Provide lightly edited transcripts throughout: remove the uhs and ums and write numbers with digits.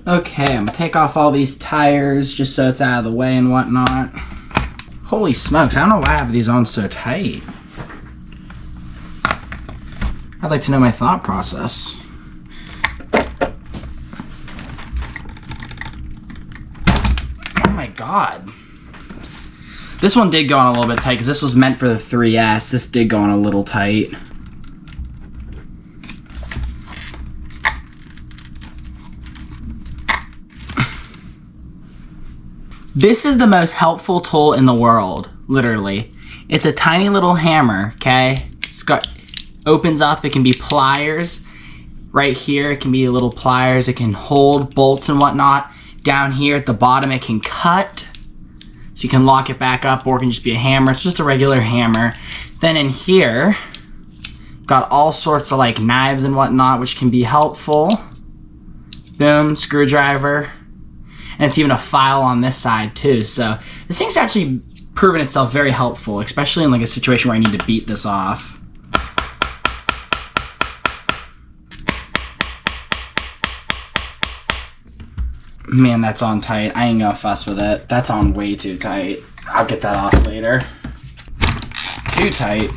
Okay, I'm gonna take off all these tires just so it's out of the way and whatnot. Holy smokes, I don't know why I have these on so tight. I'd like to know my thought process. Oh my god. This one did go on a little bit tight because this was meant for the 3S. This did go on a little tight. This is the most helpful tool in the world, literally. It's a tiny little hammer, okay? It's got, opens up, it can be pliers. Right here, it can be little pliers. It can hold bolts and whatnot. Down here at the bottom, it can cut. So you can lock it back up, or it can just be a hammer. It's just a regular hammer. Then in here, got all sorts of like knives and whatnot, which can be helpful. Boom, screwdriver. And it's even a file on this side too. So this thing's actually proven itself very helpful, especially in like a situation where I need to beat this off. Man, that's on tight. I ain't gonna fuss with it. That's on way too tight. I'll get that off later. Too tight.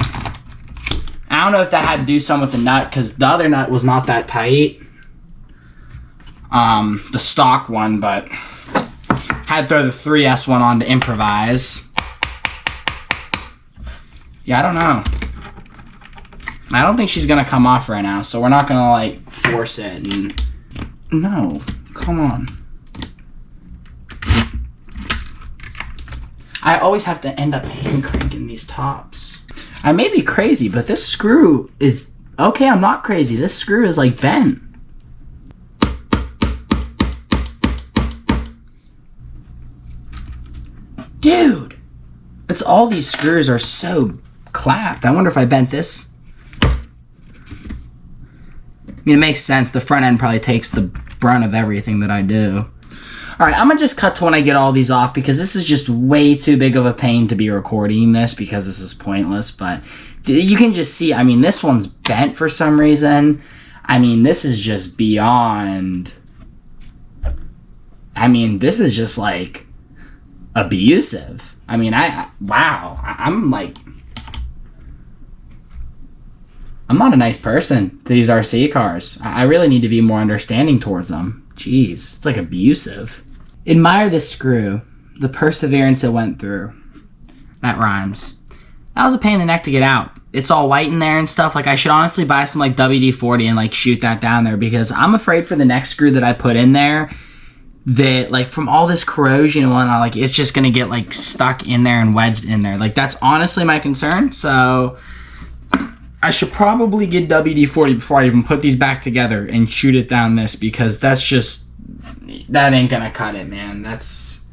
I don't know if that had to do something with the nut, because the other nut was not that tight. The stock one, but had to throw the 3S one on to improvise. Yeah, I don't know. I don't think she's gonna come off right now, so we're not gonna like force it and... No, come on. I always have to end up hand cranking these tops. I may be crazy, but this screw is... Okay, I'm not crazy. This screw is like bent. Dude! It's all these screws are so clapped. I wonder if I bent this. I mean, it makes sense. The front end probably takes the brunt of everything that I do. Alright, I'm going to just cut to when I get all these off, because this is just way too big of a pain to be recording this, because this is pointless. But you can just see, I mean, this one's bent for some reason. I mean, this is just beyond... I mean, this is just like... abusive. I mean, wow. I'm like... I'm not a nice person to these RC cars. I really need to be more understanding towards them. Jeez, it's like abusive. Admire this screw. The perseverance it went through. That rhymes. That was a pain in the neck to get out. It's all white in there and stuff. Like, I should honestly buy some like WD-40 and like shoot that down there, because I'm afraid for the next screw that I put in there that like from all this corrosion and whatnot, like it's just gonna get like stuck in there and wedged in there. Like, that's honestly my concern. So I should probably get WD-40 before I even put these back together and shoot it down this, because that's just, that ain't gonna cut it, man. That's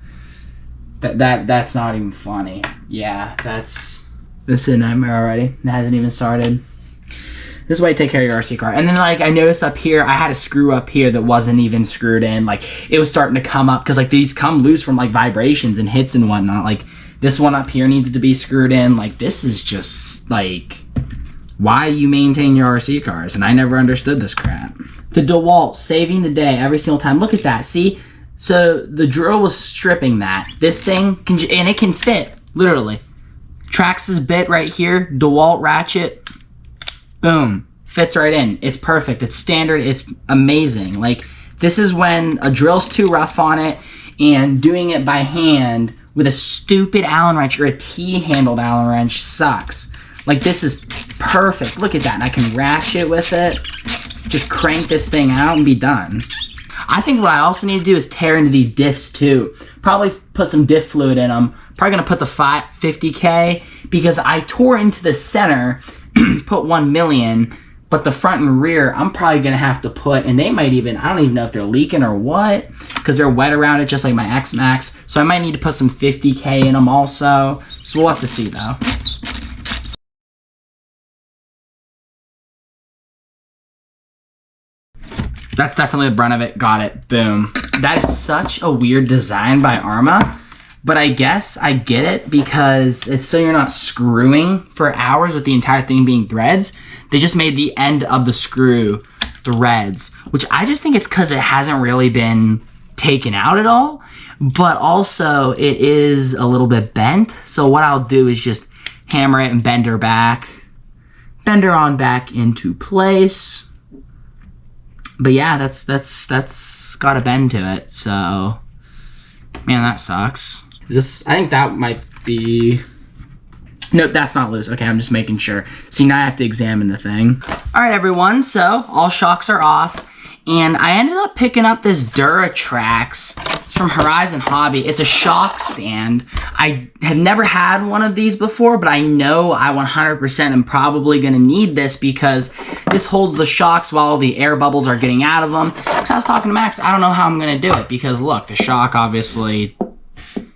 not even funny. Yeah, this is a nightmare already. It hasn't even started. This is why you take care of your RC car. And then, like, I noticed up here, I had a screw up here that wasn't even screwed in. Like, it was starting to come up, because, like, these come loose from, like, vibrations and hits and whatnot. Like, this one up here needs to be screwed in. Like, this is just, like, why you maintain your RC cars. And I never understood this crap. The DeWalt, saving the day every single time. Look at that, see? So, the drill was stripping that. This thing, and it can fit, literally. Traxxas bit right here, DeWalt ratchet. Boom. Fits right in. It's perfect. It's standard. It's amazing. Like, this is when a drill's too rough on it, and doing it by hand with a stupid Allen wrench or a T-handled Allen wrench sucks. Like, this is perfect. Look at that. And I can ratchet with it. Just crank this thing out and be done. I think what I also need to do is tear into these diffs too. Probably put some diff fluid in them. Probably going to put the 50K, because I tore into the center, put 1 million, but the front and rear, I'm probably going to have to put, and they might even, I don't even know if they're leaking or what, because they're wet around it just like my X-Max. So I might need to put some 50K in them also. So we'll have to see though. That's definitely the brunt of it. Got it. Boom. That is such a weird design by Arrma. But I guess I get it, because it's so you're not screwing for hours with the entire thing being threads. They just made the end of the screw threads, which I just think it's because it hasn't really been taken out at all, but also it is a little bit bent. So what I'll do is just hammer it and bend her on back into place. But yeah, that's got a bend to it. So, man, that sucks. I think that might be... No, that's not loose. Okay, I'm just making sure. See, now I have to examine the thing. All right, everyone, so all shocks are off. And I ended up picking up this Traxxas. It's from Horizon Hobby. It's a shock stand. I had never had one of these before, but I know I 100% am probably going to need this because this holds the shocks while the air bubbles are getting out of them. Because I was talking to Max, I don't know how I'm going to do it because, look, the shock obviously...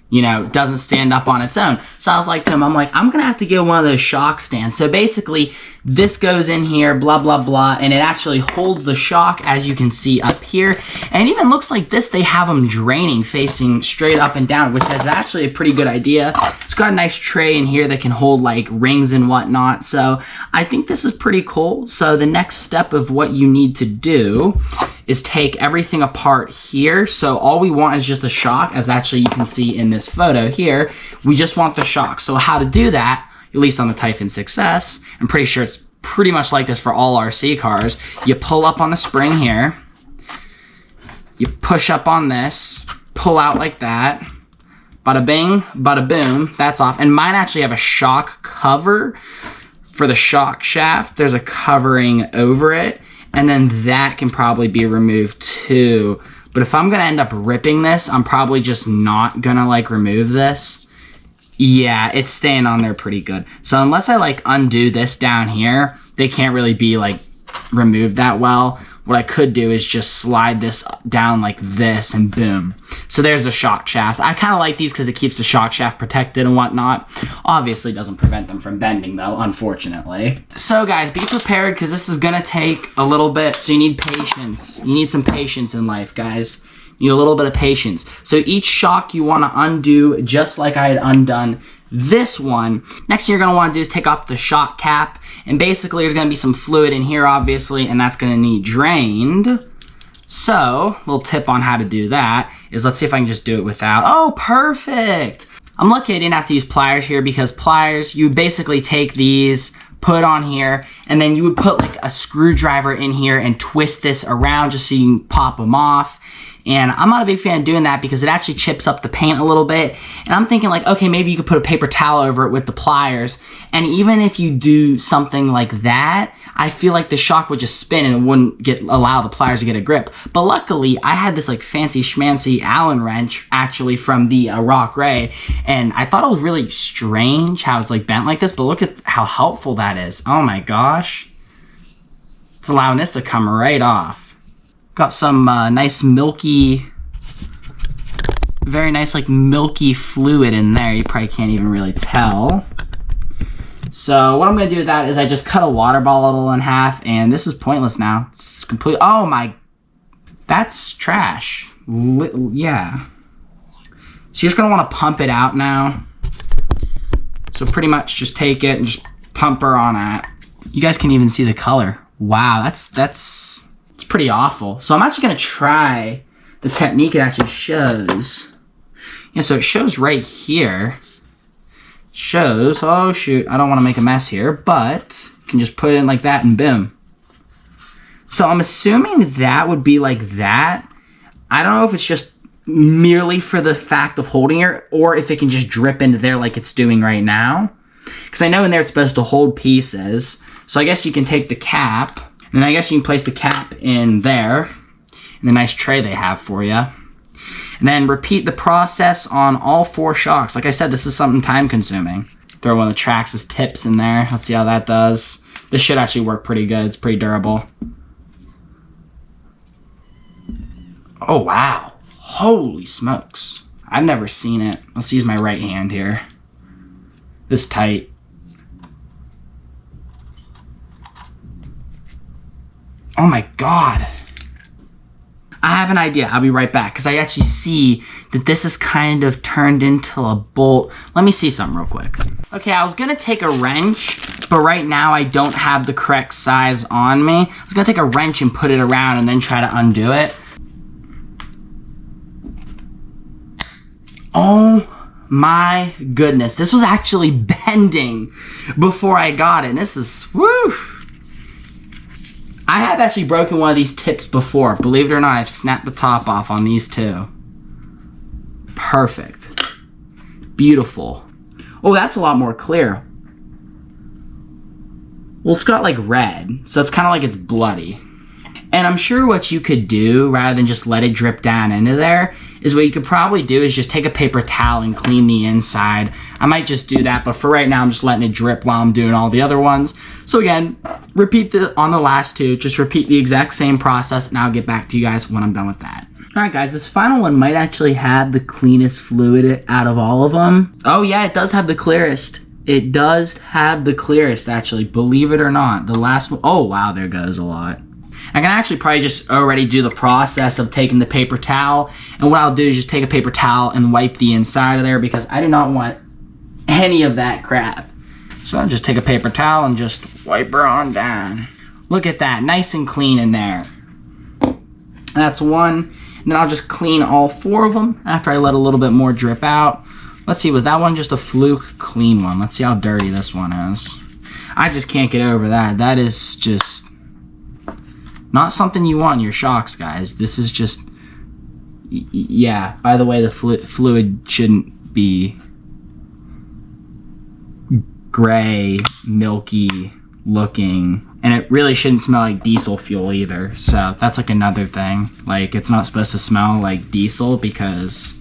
you know, doesn't stand up on its own. So I was like to him, I'm gonna have to get one of those shock stands. So basically, this goes in here, blah, blah, blah, and it actually holds the shock, as you can see up here. And it even looks like this, they have them draining, facing straight up and down, which is actually a pretty good idea. It's got a nice tray in here that can hold like rings and whatnot. So I think this is pretty cool. So the next step of what you need to do is take everything apart here. So all we want is just the shock, as actually you can see in this photo here. We just want the shock. So how to do that, at least on the Typhon 6S, I'm pretty sure it's pretty much like this for all RC cars. You pull up on the spring here, you push up on this, pull out like that, bada bing, bada boom, that's off. And mine actually have a shock cover for the shock shaft. There's a covering over it. And then that can probably be removed too. But if I'm gonna end up ripping this, I'm probably just not gonna like remove this. Yeah, it's staying on there pretty good. So unless I like undo this down here, they can't really be like removed that well. What I could do is just slide this down like this and boom. So there's the shock shaft. I kind of like these because it keeps the shock shaft protected and whatnot. Obviously doesn't prevent them from bending though, unfortunately. So guys, be prepared because this is gonna take a little bit. So you need patience. You need some patience in life, guys. You need a little bit of patience. So each shock you wanna undo just like I had undone this one. Next thing you're gonna wanna do is take off the shock cap, and basically there's gonna be some fluid in here obviously, and that's gonna need drained. So, little tip on how to do that is, let's see if I can just do it without. Oh, perfect! I'm lucky I didn't have to use pliers here because pliers, you basically take these, put it on here, and then you would put like a screwdriver in here and twist this around just so you can pop them off. And I'm not a big fan of doing that because it actually chips up the paint a little bit. And I'm thinking like, okay, maybe you could put a paper towel over it with the pliers. And even if you do something like that, I feel like the shock would just spin and it wouldn't allow the pliers to get a grip. But luckily, I had this like fancy schmancy Allen wrench actually from the Rock Ray. And I thought it was really strange how it's like bent like this, but look at how helpful that is. Oh my gosh. It's allowing this to come right off. Got some nice milky, very nice like milky fluid in there. You probably can't even really tell. So what I'm gonna do with that is I just cut a water bottle in half, and this is pointless now. It's complete. Oh my, that's trash. Yeah. So you're just gonna want to pump it out now. So pretty much just take it and just pump her on it. You guys can even see the color. Wow, that's pretty awful. So I'm actually gonna try the technique it actually shows. Yeah, so it shows right here. It shows, oh shoot, I don't wanna make a mess here, but you can just put it in like that and boom. So I'm assuming that would be like that. I don't know if it's just merely for the fact of holding it or if it can just drip into there like it's doing right now. Because I know in there it's supposed to hold pieces. So I guess you can take the cap, and then I guess you can place the cap in there, in the nice tray they have for you. And then repeat the process on all 4 shocks. Like I said, this is something time consuming. Throw one of the Traxxas tips in there. Let's see how that does. This should actually work pretty good. It's pretty durable. Oh, wow. Holy smokes. I've never seen it. Let's use my right hand here. This tight. Oh my god. I have an idea. I'll be right back because I actually see that this is kind of turned into a bolt. Let me see something real quick. Okay, I was gonna take a wrench, but right now I don't have the correct size on me. I was gonna take a wrench and put it around and then try to undo it. Oh my goodness. This was actually bending before I got it. And this is, woo. I have actually broken one of these tips before. Believe it or not, I've snapped the top off on these two. Perfect. Beautiful. Oh, that's a lot more clear. Well, it's got like red, so it's kind of like it's bloody. And I'm sure what you could do, rather than just let it drip down into there, is what you could probably do is just take a paper towel and clean the inside. I might just do that, but for right now, I'm just letting it drip while I'm doing all the other ones. So again, repeat on the last two, just repeat the exact same process, and I'll get back to you guys when I'm done with that. All right, guys, this final one might actually have the cleanest fluid out of all of them. Oh yeah, it does have the clearest. It does have the clearest, actually, believe it or not. The last one, oh wow, there goes a lot. I can actually probably just already do the process of taking the paper towel, and what I'll do is just take a paper towel and wipe the inside of there because I do not want any of that crap. So I'll just take a paper towel and just wipe her on down. Look at that, nice and clean in there. That's one. And then I'll just clean all four of them after I let a little bit more drip out. Let's see, was that one just a fluke clean one? Let's see how dirty this one is. I just can't get over that. That is just not something you want in your shocks, guys. This is just, yeah, by the way, the fluid shouldn't be gray, milky looking, and it really shouldn't smell like diesel fuel either. So that's like another thing. Like, it's not supposed to smell like diesel because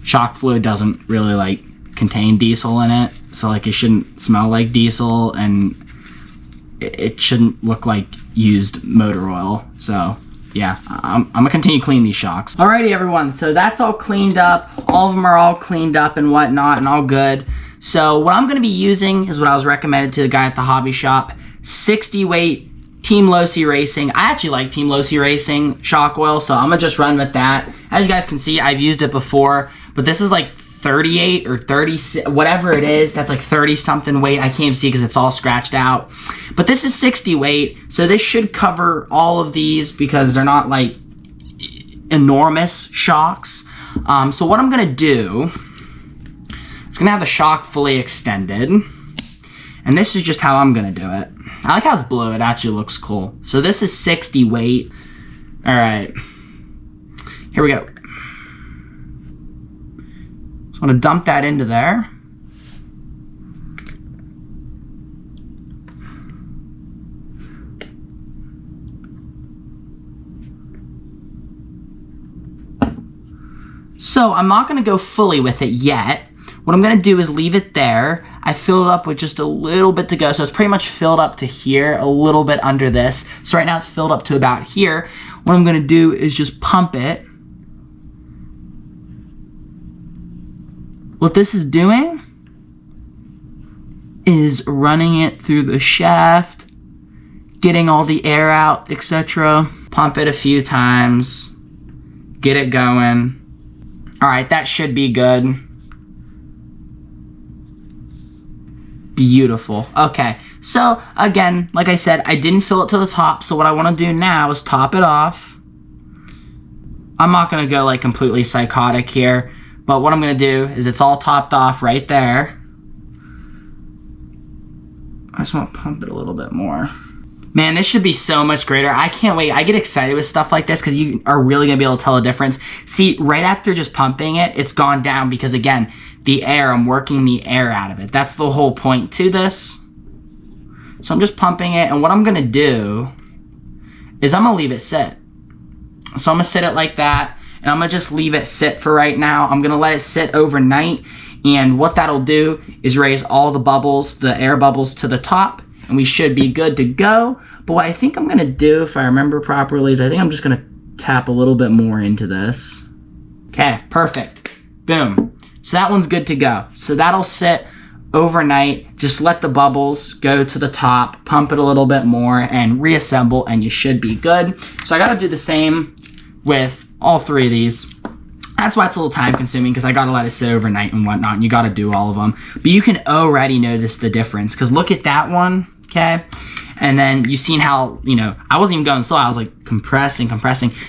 shock fluid doesn't really like contain diesel in it. So like it shouldn't smell like diesel, and it shouldn't look like used motor oil. So yeah, I'm gonna continue cleaning these shocks. Alrighty everyone, so that's all cleaned up. All of them are all cleaned up and whatnot and all good. So what I'm gonna be using is what I was recommended to the guy at the hobby shop. 60 weight Team Losi Racing. I actually like Team Losi Racing shock oil, so I'm gonna just run with that. As you guys can see, I've used it before, but this is like 38 or 30, whatever it is. That's like 30 something weight. I can't even see because it's all scratched out. But this is 60 weight, so this should cover all of these because they're not like enormous shocks. So what I'm gonna do, I'm gonna have the shock fully extended, and this is just how I'm gonna do it. I like how it's blue. It actually looks cool. So this is 60 weight. All right, here we go. I'm gonna dump that into there. So I'm not gonna go fully with it yet. What I'm gonna do is leave it there. I filled it up with just a little bit to go, so it's pretty much filled up to here, a little bit under this. So right now it's filled up to about here. What I'm gonna do is just pump it. What this is doing is running it through the shaft, getting all the air out, etc. Pump it a few times, get it going. All right, that should be good. Beautiful. Okay, so again, like I said, I didn't fill it to the top, so what I want to do now is top it off. I'm not going to go like completely psychotic here. But what I'm going to do is it's all topped off right there. I just want to pump it a little bit more. Man, this should be so much greater. I can't wait. I get excited with stuff like this because you are really going to be able to tell a difference. See, right after just pumping it, it's gone down because, again, the air, I'm working the air out of it. That's the whole point to this. So I'm just pumping it, and what I'm going to do is I'm going to leave it sit. So I'm going to sit it like that. And I'm going to just leave it sit for right now. I'm going to let it sit overnight. And what that'll do is raise all the bubbles, the air bubbles to the top. And we should be good to go. But what I think I'm going to do, if I remember properly, is I think I'm just going to tap a little bit more into this. Okay, perfect. Boom. So that one's good to go. So that'll sit overnight. Just let the bubbles go to the top. Pump it a little bit more and reassemble. And you should be good. So I got to do the same with all three of these. That's why it's a little time consuming because I gotta let it sit overnight and whatnot, and you gotta do all of them. But you can already notice the difference because look at that one, okay? And then you've seen how, you know, I wasn't even going slow. I was like compressing.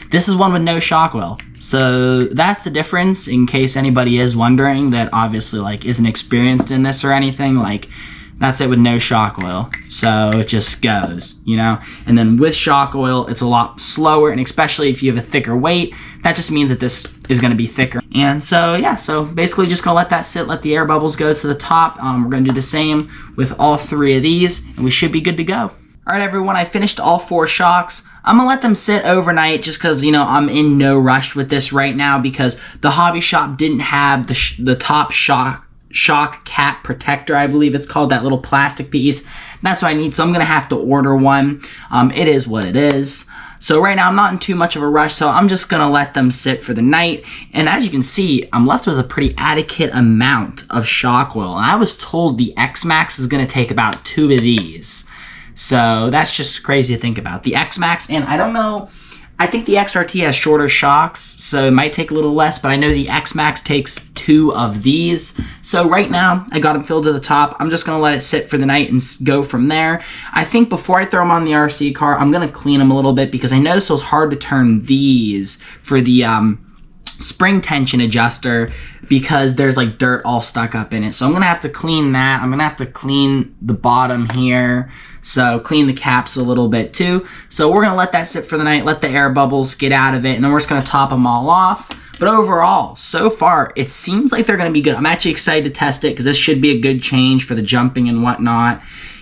This is one with no shock oil. So that's the difference, in case anybody is wondering that obviously like isn't experienced in this or anything. Like, that's it with no shock oil. So it just goes, you know? And then with shock oil, it's a lot slower, and especially if you have a thicker weight, that just means that this is gonna be thicker. And so, yeah, so basically just gonna let that sit, let the air bubbles go to the top. We're gonna do the same with all 3 of these, and we should be good to go. All right, everyone, I finished all 4 shocks. I'm gonna let them sit overnight just because, you know, I'm in no rush with this right now because the hobby shop didn't have the top shock cap protector, I believe it's called, that little plastic piece. That's what I need, so I'm gonna have to order one. It is what it is. So right now I'm not in too much of a rush, so I'm just gonna let them sit for the night. And as you can see, I'm left with a pretty adequate amount of shock oil. And I was told the X-Max is gonna take about 2 of these. So that's just crazy to think about. The X-Max, and I don't know, I think the XRT has shorter shocks, so it might take a little less, but I know the X-Max takes 2 of these. So right now, I got them filled to the top. I'm just going to let it sit for the night and go from there. I think before I throw them on the RC car, I'm going to clean them a little bit because I noticed it was hard to turn these for the spring tension adjuster because there's like dirt all stuck up in it. So I'm going to have to clean that. I'm going to have to clean the bottom here. So clean the caps a little bit too. So we're going to let that sit for the night, let the air bubbles get out of it, and then we're just going to top them all off. But overall, so far, it seems like they're going to be good. I'm actually excited to test it because this should be a good change for the jumping and whatnot.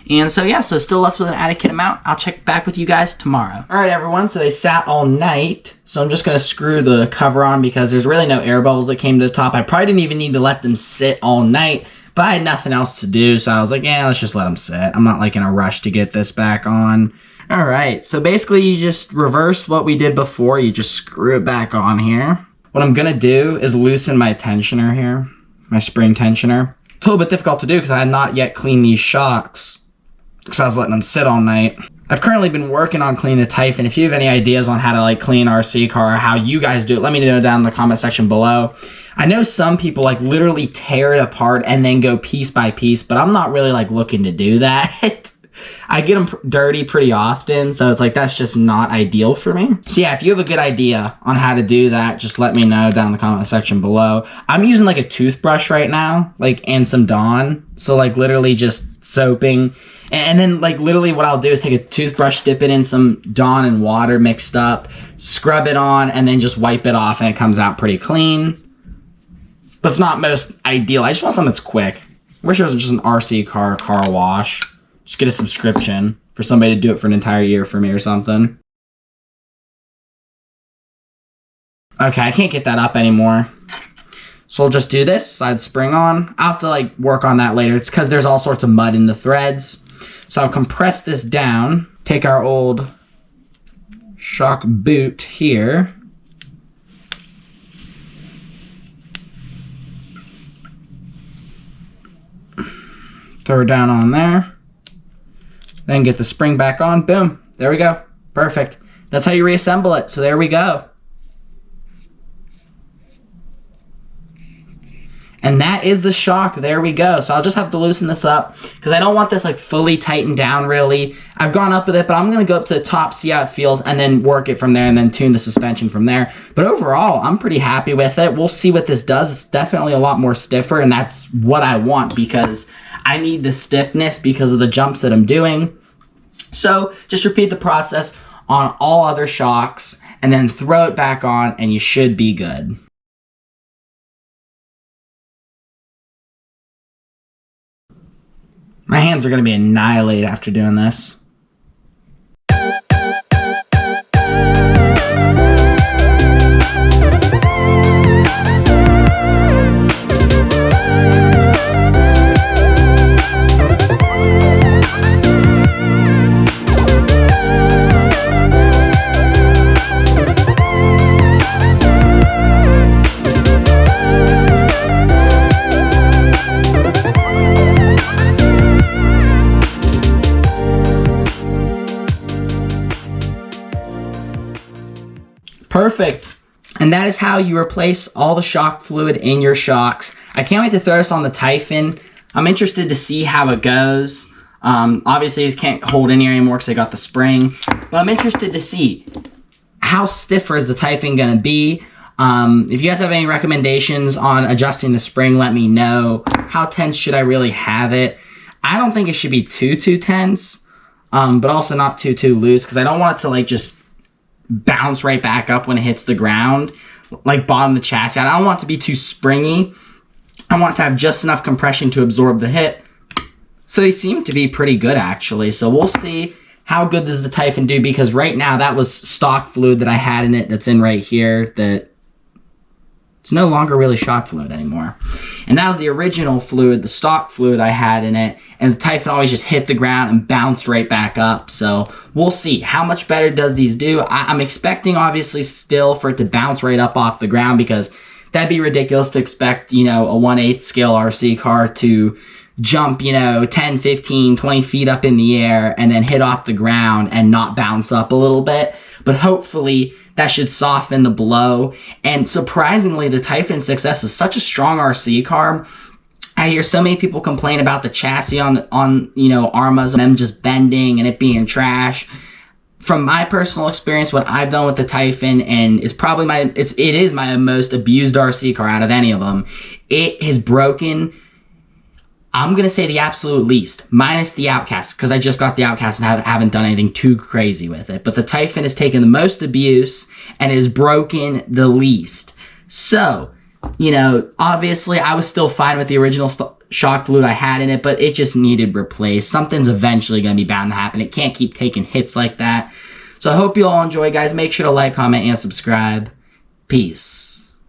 And so yeah, so still left with an adequate amount. I'll check back with you guys tomorrow. All right, everyone, so they sat all night. So I'm just going to screw the cover on because there's really no air bubbles that came to the top. I probably didn't even need to let them sit all night, but I had nothing else to do, so I was like, yeah, let's just let them sit. I'm not like in a rush to get this back on. All right, so basically you just reverse what we did before. You just screw it back on here. What I'm going to do is loosen my tensioner here, my spring tensioner. It's a little bit difficult to do because I had not yet cleaned these shocks because I was letting them sit all night. I've currently been working on cleaning the Typhon. If you have any ideas on how to like clean RC car or how you guys do it, let me know down in the comment section below. I know some people like literally tear it apart and then go piece by piece, but I'm not really like looking to do that. I get them dirty pretty often, so it's like that's just not ideal for me. So yeah, if you have a good idea on how to do that, just let me know down in the comment section below. I'm using like a toothbrush right now, like, and some Dawn. So like literally just soaping. And then like literally what I'll do is take a toothbrush, dip it in some Dawn and water mixed up, scrub it on, and then just wipe it off, and it comes out pretty clean. But it's not most ideal. I just want something that's quick. I wish it was just an RC car wash. Just get a subscription for somebody to do it for an entire year for me or something. Okay, I can't get that up anymore. So we'll just do this, slide the spring on. I'll have to like work on that later. It's because there's all sorts of mud in the threads. So I'll compress this down, take our old shock boot here. Throw it down on there. Then get the spring back on. Boom. There we go. Perfect. That's how you reassemble it. So there we go. And that is the shock. There we go. So I'll just have to loosen this up because I don't want this like fully tightened down really. I've gone up with it, but I'm going to go up to the top, see how it feels, and then work it from there and then tune the suspension from there. But overall, I'm pretty happy with it. We'll see what this does. It's definitely a lot more stiffer, and that's what I want because I need the stiffness because of the jumps that I'm doing. So just repeat the process on all other shocks and then throw it back on and you should be good. My hands are going to be annihilated after doing this. Perfect. And that is how you replace all the shock fluid in your shocks. I can't wait to throw this on the Typhon. I'm interested to see how it goes. Obviously, these can't hold in here anymore because I got the spring. But I'm interested to see how stiffer is the Typhon going to be. If you guys have any recommendations on adjusting the spring, let me know. How tense should I really have it? I don't think it should be too tense, but also not too loose, because I don't want it to like just bounce right back up when it hits the ground, like bottom of the chassis. I don't want it to be too springy. I want it to have just enough compression to absorb the hit. So they seem to be pretty good, actually. So we'll see how good does the Typhon do, because right now that was stock fluid that I had in it that's in right here, that it's no longer really shock fluid anymore. And that was the original fluid, the stock fluid I had in it, and the Typhon always just hit the ground and bounced right back up. So we'll see. How much better does these do? I'm expecting, obviously, still for it to bounce right up off the ground, because that'd be ridiculous to expect, you know, a 1/8 scale RC car to jump, you know, 10, 15, 20 feet up in the air and then hit off the ground and not bounce up a little bit. But hopefully that should soften the blow. And surprisingly, the Typhon 6S is such a strong RC car. I hear so many people complain about the chassis on you know, Arrmas, them just bending and it being trash. From my personal experience, what I've done with the Typhon, and it's probably it is my most abused RC car out of any of them, it has broken, I'm going to say, the absolute least, minus the Outcast, because I just got the Outcast and haven't done anything too crazy with it. But the Typhon has taken the most abuse and is broken the least. So, you know, obviously I was still fine with the original shock fluid I had in it, but it just needed replaced. Something's eventually going to be bound to happen. It can't keep taking hits like that. So I hope you all enjoy, guys. Make sure to like, comment, and subscribe. Peace.